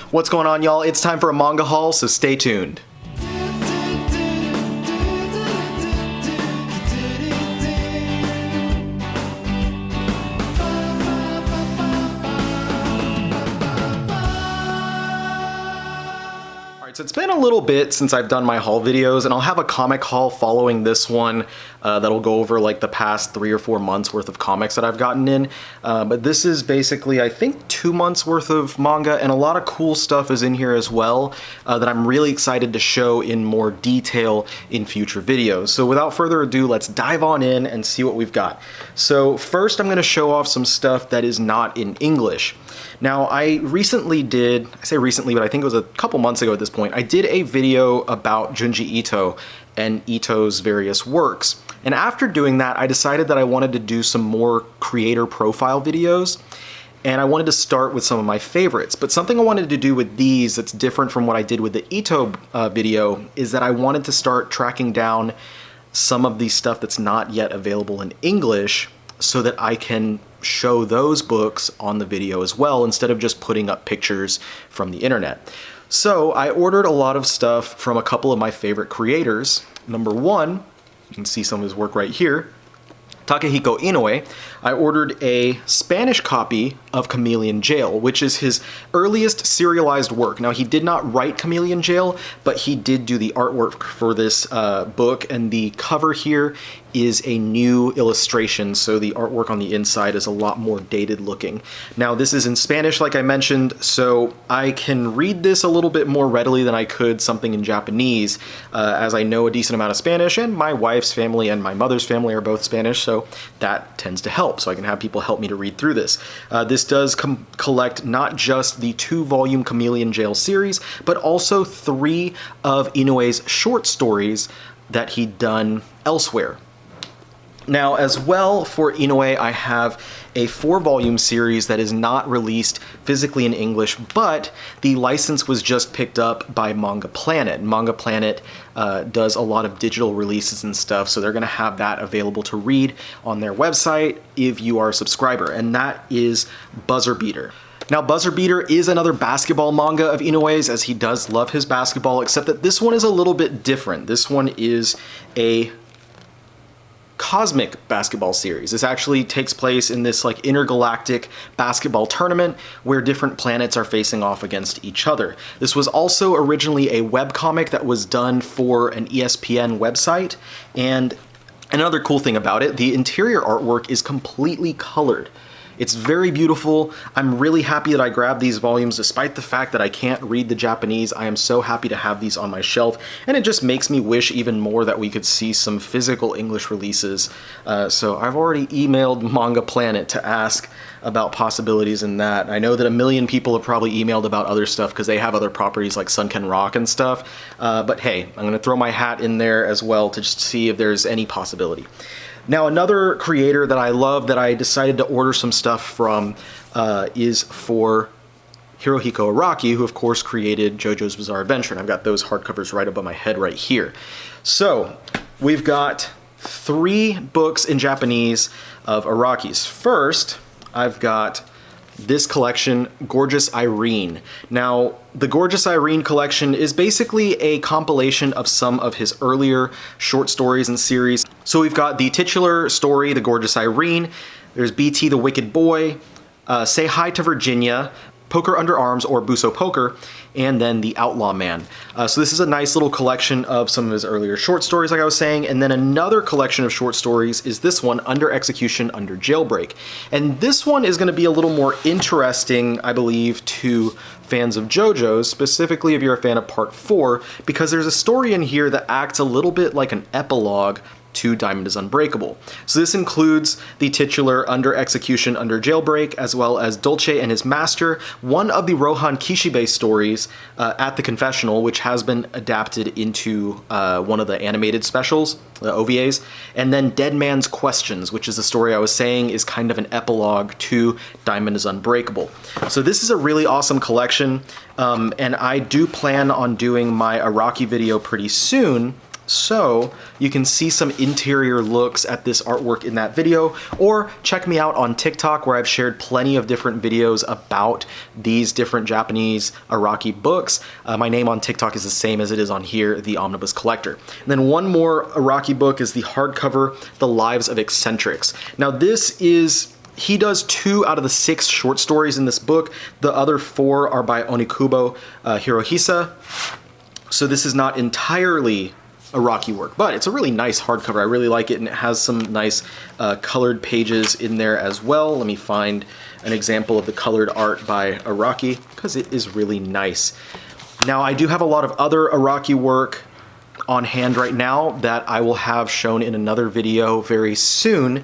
What's going on, y'all? It's time for a manga haul, so stay tuned. So it's been a little bit since I've done my haul videos, and I'll have a comic haul following this one that'll go over like the past 3 or 4 months worth of comics that I've gotten in. But this is basically, I think, 2 months worth of manga, and a lot of cool stuff is in here as well that I'm really excited to show in more detail in future videos. So without further ado, let's dive on in and see what we've got. So first I'm going to show off some stuff that is not in English. Now, I say recently, but I think it was a couple months ago at this point, I did a video about Junji Ito and Ito's various works. And after doing that, I decided that I wanted to do some more creator profile videos. And I wanted to start with some of my favorites. But something I wanted to do with these that's different from what I did with the Ito video is that I wanted to start tracking down some of the stuff that's not yet available in English so that I can show those books on the video as well instead of just putting up pictures from the internet. So I ordered a lot of stuff from a couple of my favorite creators. Number one, you can see some of his work right here, Takehiko Inoue. I ordered a Spanish copy of Chameleon Jail, which is his earliest serialized work. Now, he did not write Chameleon Jail, but he did do the artwork for this book, and the cover here is a new illustration, so the artwork on the inside is a lot more dated looking. Now, this is in Spanish, like I mentioned, so I can read this a little bit more readily than I could something in Japanese, as I know a decent amount of Spanish, and my wife's family and my mother's family are both Spanish, so that tends to help, so I can have people help me to read through this. This does collect not just the 2-volume Chameleon Jail series, but also 3 of Inoue's short stories that he'd done elsewhere. Now, as well, for Inoue, I have a 4-volume series that is not released physically in English, but the license was just picked up by Manga Planet. Manga Planet does a lot of digital releases and stuff, so they're going to have that available to read on their website if you are a subscriber, and that is Buzzer Beater. Now, Buzzer Beater is another basketball manga of Inoue's, as he does love his basketball, except that this one is a little bit different. This one is a cosmic basketball series. This actually takes place in this like intergalactic basketball tournament where different planets are facing off against each other. This was also originally a webcomic that was done for an ESPN website, and another cool thing about it, the interior artwork is completely colored. It's very beautiful. I'm really happy that I grabbed these volumes despite the fact that I can't read the Japanese. I am so happy to have these on my shelf, and it just makes me wish even more that we could see some physical English releases. So I've already emailed Manga Planet to ask about possibilities in that. I know that a million people have probably emailed about other stuff because they have other properties like Sunken Rock and stuff. But hey, I'm going to throw my hat in there as well to just see if there's any possibility. Now, another creator that I love that I decided to order some stuff from is for Hirohiko Araki, who of course created JoJo's Bizarre Adventure, and I've got those hardcovers right above my head right here. So, we've got 3 books in Japanese of Araki's. First, I've got this collection, Gorgeous Irene. Now, the Gorgeous Irene collection is basically a compilation of some of his earlier short stories and series. So we've got the titular story, The Gorgeous Irene, there's BT the Wicked Boy, Say Hi to Virginia, Poker Under Arms or Buso Poker, and then The Outlaw Man. So this is a nice little collection of some of his earlier short stories, like I was saying, and then another collection of short stories is this one, Under Execution, Under Jailbreak. And this one is going to be a little more interesting, I believe, to fans of JoJo's, specifically if you're a fan of Part 4, because there's a story in here that acts a little bit like an epilogue to Diamond is Unbreakable. So this includes the titular Under Execution, Under Jailbreak, as well as Dolce and His Master, one of the Rohan Kishibe stories at the Confessional, which has been adapted into one of the animated specials, the OVAs, and then Dead Man's Questions, which is the story I was saying is kind of an epilogue to Diamond is Unbreakable. So this is a really awesome collection, and I do plan on doing my Araki video pretty soon, So you can see some interior looks at this artwork in that video, or check me out on TikTok where I've shared plenty of different videos about these different Japanese Araki books. My name on TikTok is the same as it is on here, The Omnibus Collector. And then one more Araki book is the hardcover, The Lives of Eccentrics. Now this is, he does 2 out of the 6 short stories in this book. The other 4 are by Onikubo Hirohisa. So this is not entirely Araki work, but it's a really nice hardcover. I really like it, and it has some nice colored pages in there as well. Let me find an example of the colored art by Araki, because it is really nice. Now, I do have a lot of other Araki work on hand right now that I will have shown in another video very soon.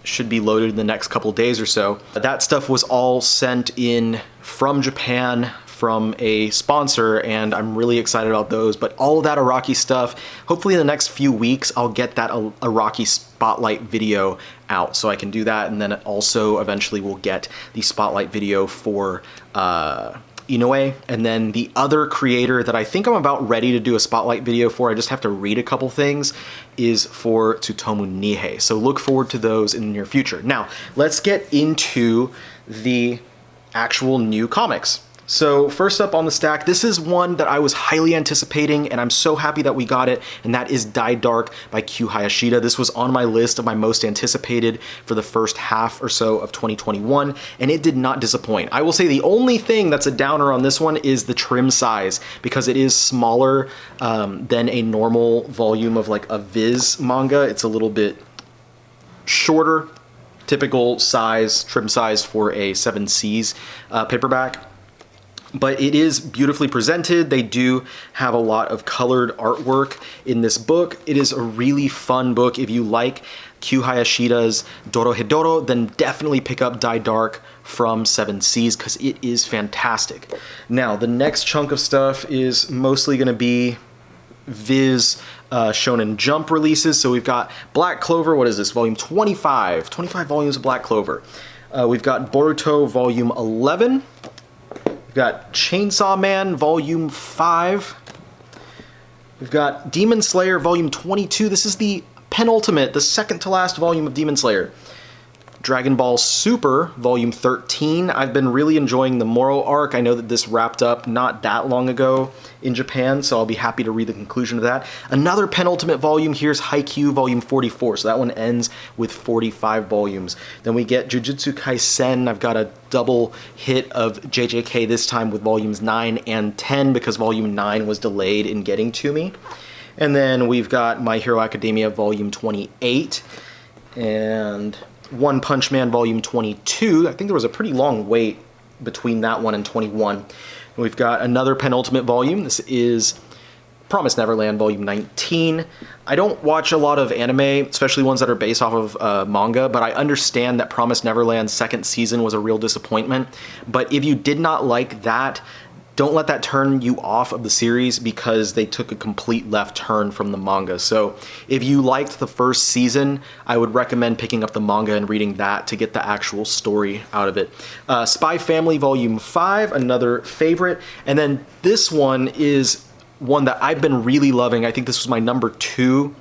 Should be loaded in the next couple days or so. That stuff was all sent in from Japan, from a sponsor, and I'm really excited about those. But all of that Araki stuff, hopefully in the next few weeks, I'll get that Araki spotlight video out, so I can do that, and then also eventually we'll get the spotlight video for Inoue, and then the other creator that I think I'm about ready to do a spotlight video for, I just have to read a couple things, is for Tsutomu Nihei. So look forward to those in the near future. Now, let's get into the actual new comics. So first up on the stack, this is one that I was highly anticipating, and I'm so happy that we got it, and that is Die Dark by Q Hayashida. This was on my list of my most anticipated for the first half or so of 2021, and it did not disappoint. I will say the only thing that's a downer on this one is the trim size, because it is smaller than a normal volume of like a Viz manga. It's a little bit shorter, typical size, trim size for a 7Cs paperback. But it is beautifully presented. They do have a lot of colored artwork in this book. It is a really fun book. If you like Q Hayashida's Dorohedoro, then definitely pick up Die Dark from 7Cs, because it is fantastic. Now, the next chunk of stuff is mostly going to be Viz Shonen Jump releases. So we've got Black Clover, what is this, volume 25? 25 volumes of Black Clover. We've got Boruto volume 11. We've got Chainsaw Man Volume 5. We've got Demon Slayer Volume 22. This is the penultimate, the second to last volume of Demon Slayer. Dragon Ball Super Volume 13. I've been really enjoying the Moro arc. I know that this wrapped up not that long ago in Japan, so I'll be happy to read the conclusion of that. Another penultimate volume, here's Haikyuu Volume 44, so that one ends with 45 volumes. Then we get Jujutsu Kaisen. I've got a double hit of JJK this time with Volumes 9 and 10, because Volume 9 was delayed in getting to me. And then we've got My Hero Academia Volume 28, and One Punch Man Volume 22. I think there was a pretty long wait between that one and 21. And we've got another penultimate volume. This is Promised Neverland Volume 19. I don't watch a lot of anime, especially ones that are based off of manga, but I understand that Promised Neverland's second season was a real disappointment. But if you did not like that, don't let that turn you off of the series, because they took a complete left turn from the manga. So if you liked the first season, I would recommend picking up the manga and reading that to get the actual story out of it. Spy Family Volume 5, another favorite. And then this one is one that I've been really loving. I think this was my number 2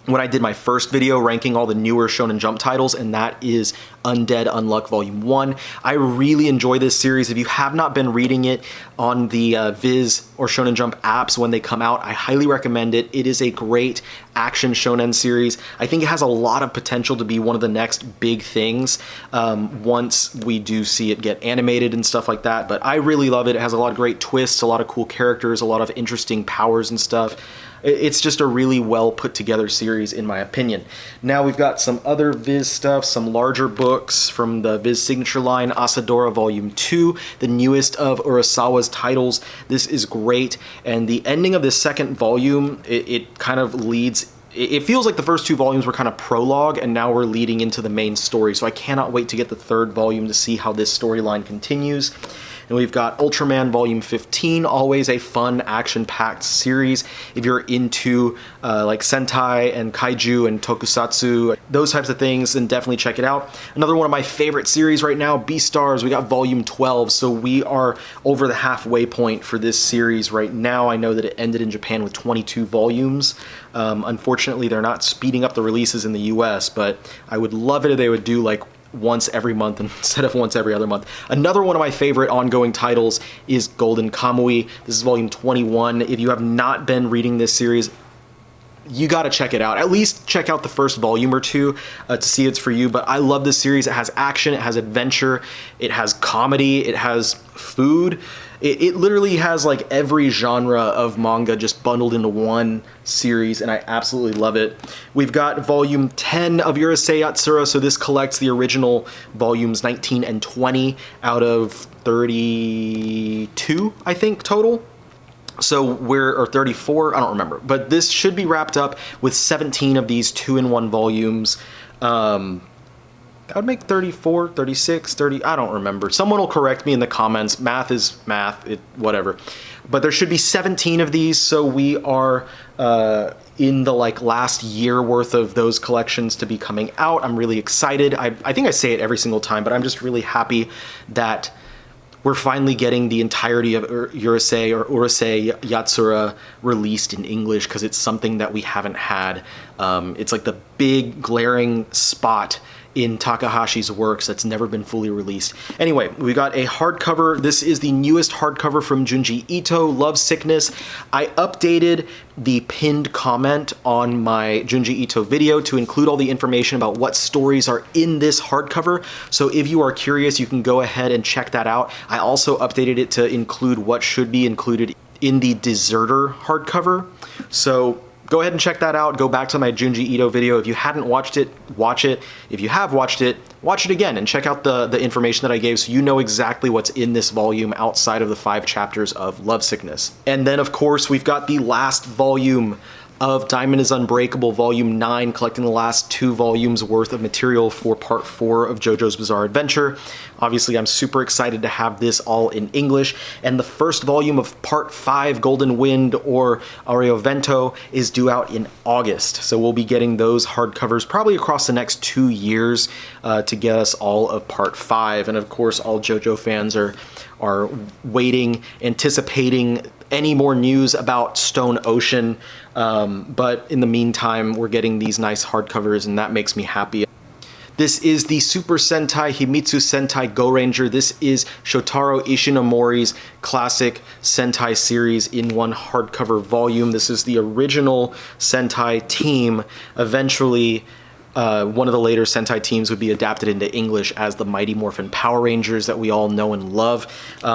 when I did my first video ranking all the newer Shonen Jump titles, and that is Undead, Unluck Volume 1. I really enjoy this series. If you have not been reading it on the Viz or Shonen Jump apps when they come out, I highly recommend it. It is a great action shonen series. I think it has a lot of potential to be one of the next big things once we do see it get animated and stuff like that, but I really love it. It has a lot of great twists, a lot of cool characters, a lot of interesting powers and stuff. It's just a really well put together series, in my opinion. Now we've got some other Viz stuff, some larger books from the Viz signature line, Asadora Volume 2, the newest of Urasawa's titles. This is great, and the ending of this second volume, it kind of leads. It feels like the first 2 volumes were kind of prologue, and now we're leading into the main story, so I cannot wait to get the 3rd volume to see how this storyline continues. And we've got Ultraman Volume 15, always a fun, action-packed series. If you're into like Sentai and Kaiju and Tokusatsu, those types of things, then definitely check it out. Another one of my favorite series right now, Beastars, we got Volume 12, so we are over the halfway point for this series right now. I know that it ended in Japan with 22 volumes. Unfortunately, they're not speeding up the releases in the US, but I would love it if they would do like once every month instead of once every other month. Another one of my favorite ongoing titles is Golden Kamuy. This is volume 21. If you have not been reading this series, you got to check it out. At least check out the first volume or two to see it's for you. But I love this series. It has action, it has adventure, it has comedy, it has food. It literally has like every genre of manga just bundled into one series, and I absolutely love it. We've got volume 10 of Urusei Yatsura, so this collects the original volumes 19 and 20 out of 32, I think, total. So or 34, I don't remember. But this should be wrapped up with 17 of these 2-in-1 volumes. That would make 34, 36, 30, I don't remember. Someone will correct me in the comments. Math is math, whatever. But there should be 17 of these, so we are in the like last year worth of those collections to be coming out. I'm really excited. I think I say it every single time, but I'm just really happy that we're finally getting the entirety of Urusei or Urusei Yatsura released in English, because it's something that we haven't had. It's like the big glaring spot in Takahashi's works that's never been fully released. Anyway, we got a hardcover. This is the newest hardcover from Junji Ito, Lovesickness. I updated the pinned comment on my Junji Ito video to include all the information about what stories are in this hardcover. So if you are curious, you can go ahead and check that out. I also updated it to include what should be included in the Deserter hardcover. So go ahead and check that out. Go back to my Junji Ito video. If you hadn't watched it, watch it. If you have watched it, watch it again and check out the information that I gave so you know exactly what's in this volume outside of the 5 chapters of Lovesickness. And then, of course, we've got the last volume of Diamond is Unbreakable, Volume 9, collecting the last 2 volumes worth of material for Part 4 of JoJo's Bizarre Adventure. Obviously, I'm super excited to have this all in English, and the first volume of Part 5, Golden Wind or Ariovento, is due out in August. So we'll be getting those hardcovers probably across the next 2 years to get us all of Part 5. And of course, all JoJo fans are waiting, anticipating any more news about Stone Ocean, but in the meantime, we're getting these nice hardcovers, and that makes me happy. This is the Super Sentai Himitsu Sentai Go Ranger. This is Shotaro Ishinomori's classic Sentai series in one hardcover volume. This is the original Sentai team. Eventually, one of the later Sentai teams would be adapted into English as the Mighty Morphin Power Rangers that we all know and love.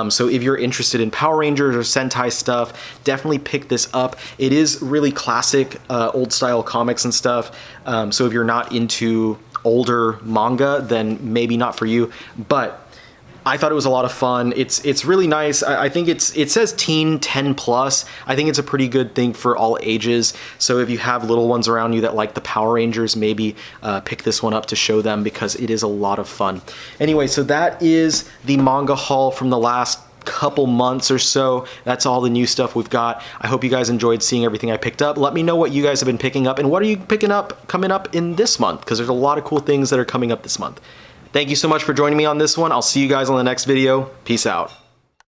So if you're interested in Power Rangers or Sentai stuff, definitely pick this up. It is really classic, old style comics and stuff. So if you're not into older manga, then maybe not for you, but I thought it was a lot of fun. It's really nice. I think it says teen 10 plus. I think it's a pretty good thing for all ages. So if you have little ones around you that like the Power Rangers, maybe pick this one up to show them, because it is a lot of fun. Anyway, so that is the manga haul from the last couple months or so. That's all the new stuff we've got. I hope you guys enjoyed seeing everything I picked up. Let me know what you guys have been picking up, and what are you picking up coming up in this month, because there's a lot of cool things that are coming up this month. Thank you so much for joining me on this one. I'll see you guys on the next video. Peace out.